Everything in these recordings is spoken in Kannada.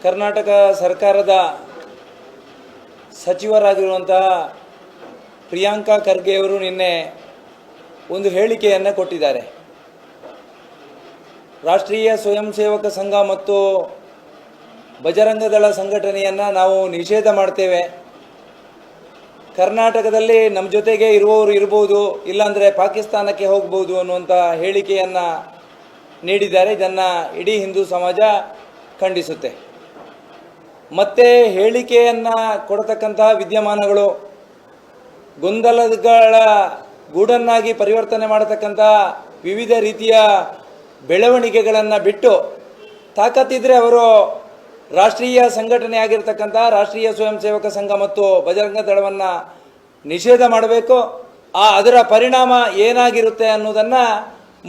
ಕರ್ನಾಟಕ ಸರ್ಕಾರದ ಸಚಿವರಾಗಿರುವಂತಹ ಪ್ರಿಯಾಂಕಾ ಖರ್ಗೆ ಅವರು ನಿನ್ನೆ ಒಂದು ಹೇಳಿಕೆಯನ್ನು ಕೊಟ್ಟಿದ್ದಾರೆ. ರಾಷ್ಟ್ರೀಯ ಸ್ವಯಂ ಸೇವಕ ಸಂಘ ಮತ್ತು ಬಜರಂಗ ದಳ ಸಂಘಟನೆಯನ್ನು ನಾವು ನಿಷೇಧ ಮಾಡ್ತೇವೆ. ಕರ್ನಾಟಕದಲ್ಲಿ ನಮ್ಮ ಜೊತೆಗೆ ಇರುವವರು ಇರ್ಬೋದು, ಇಲ್ಲಾಂದರೆ ಪಾಕಿಸ್ತಾನಕ್ಕೆ ಹೋಗ್ಬೋದು ಅನ್ನುವಂಥ ಹೇಳಿಕೆಯನ್ನು ನೀಡಿದ್ದಾರೆ. ಇದನ್ನು ಇಡೀ ಹಿಂದೂ ಸಮಾಜ ಖಂಡಿಸುತ್ತೆ. ಮತ್ತೆ ಹೇಳಿಕೆಯನ್ನು ಕೊಡತಕ್ಕಂತಹ ವಿದ್ಯಮಾನಗಳು ಗೊಂದಲಗಳ ಗೂಡನ್ನಾಗಿ ಪರಿವರ್ತನೆ ಮಾಡತಕ್ಕಂಥ ವಿವಿಧ ರೀತಿಯ ಬೆಳವಣಿಗೆಗಳನ್ನು ಬಿಟ್ಟು ತಾಕತ್ತಿದ್ರೆ ಅವರು ರಾಷ್ಟ್ರೀಯ ಸಂಘಟನೆ ಆಗಿರ್ತಕ್ಕಂಥ ರಾಷ್ಟ್ರೀಯ ಸ್ವಯಂ ಸೇವಕ ಸಂಘ ಮತ್ತು ಬಜರಂಗ ದಳವನ್ನು ನಿಷೇಧ ಮಾಡಬೇಕು. ಅದರ ಪರಿಣಾಮ ಏನಾಗಿರುತ್ತೆ ಅನ್ನೋದನ್ನು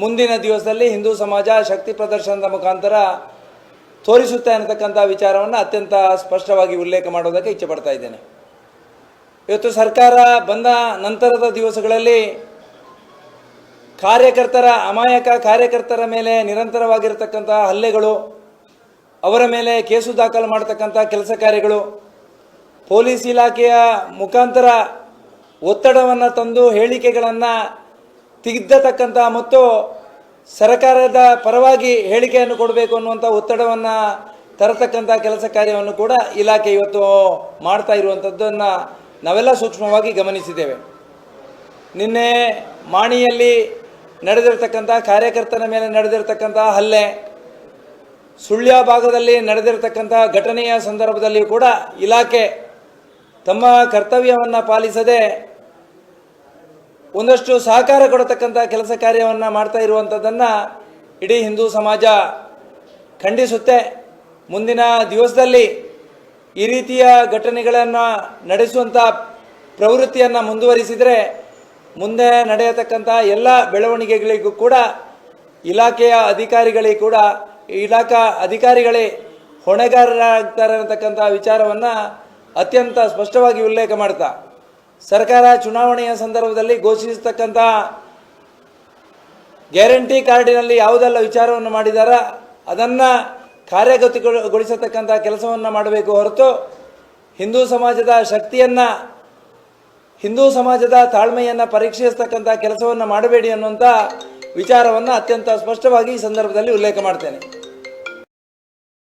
ಮುಂದಿನ ದಿವಸದಲ್ಲಿ ಹಿಂದೂ ಸಮಾಜ ಶಕ್ತಿ ಪ್ರದರ್ಶನದ ಮುಖಾಂತರ ತೋರಿಸುತ್ತೆ ಅನ್ನತಕ್ಕಂಥ ವಿಚಾರವನ್ನು ಅತ್ಯಂತ ಸ್ಪಷ್ಟವಾಗಿ ಉಲ್ಲೇಖ ಮಾಡೋದಕ್ಕೆ ಇಚ್ಛೆ ಪಡ್ತಾ ಇದ್ದೇನೆ. ಇವತ್ತು ಸರ್ಕಾರ ಬಂದ ನಂತರದ ದಿವಸಗಳಲ್ಲಿ ಅಮಾಯಕ ಕಾರ್ಯಕರ್ತರ ಮೇಲೆ ನಿರಂತರವಾಗಿರತಕ್ಕಂಥ ಹಲ್ಲೆಗಳು, ಅವರ ಮೇಲೆ ಕೇಸು ದಾಖಲು ಮಾಡತಕ್ಕಂಥ ಕೆಲಸ ಕಾರ್ಯಗಳು, ಪೊಲೀಸ್ ಇಲಾಖೆಯ ಮುಖಾಂತರ ಒತ್ತಡವನ್ನು ತಂದು ಹೇಳಿಕೆಗಳನ್ನು ತಿದ್ದತಕ್ಕಂಥ ಮತ್ತು ಸರ್ಕಾರದ ಪರವಾಗಿ ಹೇಳಿಕೆಯನ್ನು ಕೊಡಬೇಕು ಅನ್ನುವಂಥ ಒತ್ತಡವನ್ನು ತರತಕ್ಕಂಥ ಕೆಲಸ ಕಾರ್ಯವನ್ನು ಕೂಡ ಇಲಾಖೆ ಇವತ್ತು ಮಾಡ್ತಾ ಇರುವಂಥದ್ದನ್ನು ನಾವೆಲ್ಲ ಸೂಕ್ಷ್ಮವಾಗಿ ಗಮನಿಸಿದ್ದೇವೆ. ನಿನ್ನೆ ಮಾಣಿಯಲ್ಲಿ ನಡೆದಿರತಕ್ಕಂಥ ಕಾರ್ಯಕರ್ತನ ಮೇಲೆ ನಡೆದಿರತಕ್ಕಂಥ ಹಲ್ಲೆ, ಸುಳ್ಯ ಭಾಗದಲ್ಲಿ ನಡೆದಿರತಕ್ಕಂಥ ಘಟನೆಯ ಸಂದರ್ಭದಲ್ಲಿ ಕೂಡ ಇಲಾಖೆ ತಮ್ಮ ಕರ್ತವ್ಯವನ್ನು ಪಾಲಿಸದೆ ಒಂದಷ್ಟು ಸಹಕಾರ ಕೊಡತಕ್ಕಂಥ ಕೆಲಸ ಕಾರ್ಯವನ್ನು ಮಾಡ್ತಾ ಇರುವಂಥದ್ದನ್ನು ಇಡೀ ಹಿಂದೂ ಸಮಾಜ ಖಂಡಿಸುತ್ತೆ. ಮುಂದಿನ ದಿವಸದಲ್ಲಿ ಈ ರೀತಿಯ ಘಟನೆಗಳನ್ನು ನಡೆಸುವಂಥ ಪ್ರವೃತ್ತಿಯನ್ನು ಮುಂದುವರಿಸಿದರೆ ಮುಂದೆ ನಡೆಯತಕ್ಕಂಥ ಎಲ್ಲ ಬೆಳವಣಿಗೆಗಳಿಗೂ ಕೂಡ ಇಲಾಖೆಯ ಅಧಿಕಾರಿಗಳೇ ಹೊಣೆಗಾರರಾಗ್ತಾರೆ ಅನ್ನತಕ್ಕಂಥ ವಿಚಾರವನ್ನು ಅತ್ಯಂತ ಸ್ಪಷ್ಟವಾಗಿ ಉಲ್ಲೇಖ ಮಾಡ್ತಾ, ಸರ್ಕಾರ ಚುನಾವಣೆಯ ಸಂದರ್ಭದಲ್ಲಿ ಘೋಷಿಸತಕ್ಕಂಥ ಗ್ಯಾರಂಟಿ ಕಾರ್ಡಿನಲ್ಲಿ ಯಾವುದೆಲ್ಲ ವಿಚಾರವನ್ನು ಮಾಡಿದಾರ ಅದನ್ನು ಕಾರ್ಯಗತಗೊಳಿಸತಕ್ಕಂಥ ಕೆಲಸವನ್ನು ಮಾಡಬೇಕು ಹೊರತು ಹಿಂದೂ ಸಮಾಜದ ಶಕ್ತಿಯನ್ನು, ಹಿಂದೂ ಸಮಾಜದ ತಾಳ್ಮೆಯನ್ನು ಪರೀಕ್ಷಿಸತಕ್ಕಂಥ ಕೆಲಸವನ್ನು ಮಾಡಬೇಡಿ ಅನ್ನುವಂಥ ವಿಚಾರವನ್ನು ಅತ್ಯಂತ ಸ್ಪಷ್ಟವಾಗಿ ಈ ಸಂದರ್ಭದಲ್ಲಿ ಉಲ್ಲೇಖ ಮಾಡ್ತೇನೆ.